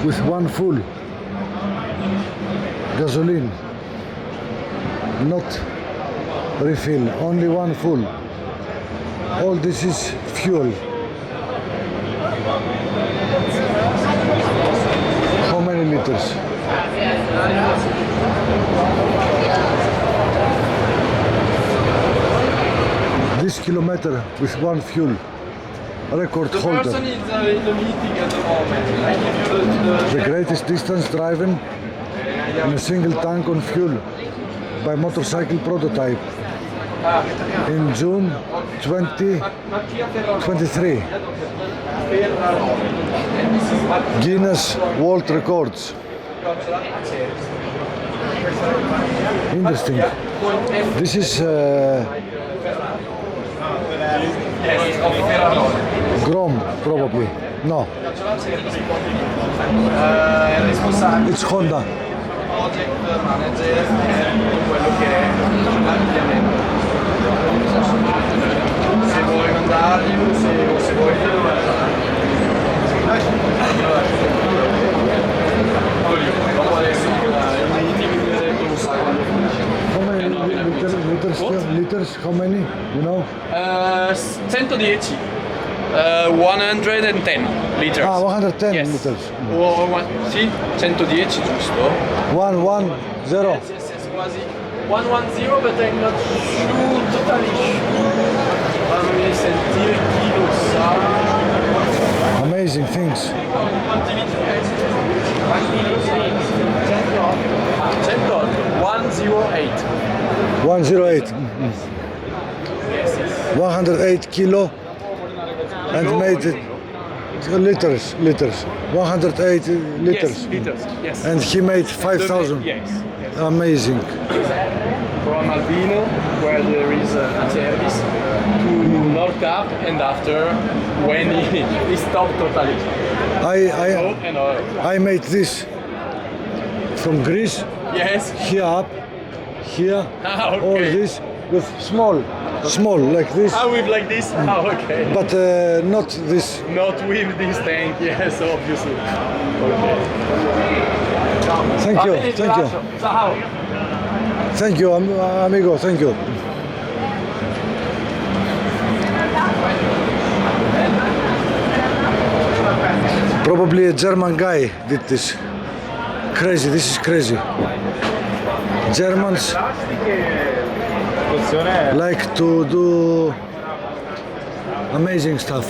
with one full gasoline, not refill, only one full. All this is fuel. How many liters? This kilometer with one fuel, record The holder. person is in the meeting at the moment. I give you The greatest distance driven in a single tank on fuel by motorcycle prototype in June 2023. Guinness World Records. Interesting. This is Grom, probably. No, it's Honda. project manager quello che è l'ambiente. Se vuoi mandarli o se vuoi dopo adesso il meeting non sa quando finisce. How many liters? How many? You know? 110 110 liters. Ah, 110 Yes. liters. Sì, 110 giusto? 110. Yes, quasi 110, but I'm not sure, totally sure. Fammi sentire chi lo sa. Amazing things. 108. 108. Yes. 108 kilo and made it liters. 108 liters. Yes, liters. Yes. And he made 5,000. Yes. Amazing. From Albino, where there is a service, to North Cap, and after, when he stopped totally. I made this from Greece, Yes. here up, here, Ah, okay. all this with small like this, Ah, with like this? Ah, okay. but not this. Not with this tank, yes, obviously. Okay. Thank you, thank you, Ciao. thank you, amigo, thank you. Probably a German guy did this. Crazy, this is crazy. Germans like to do amazing stuff.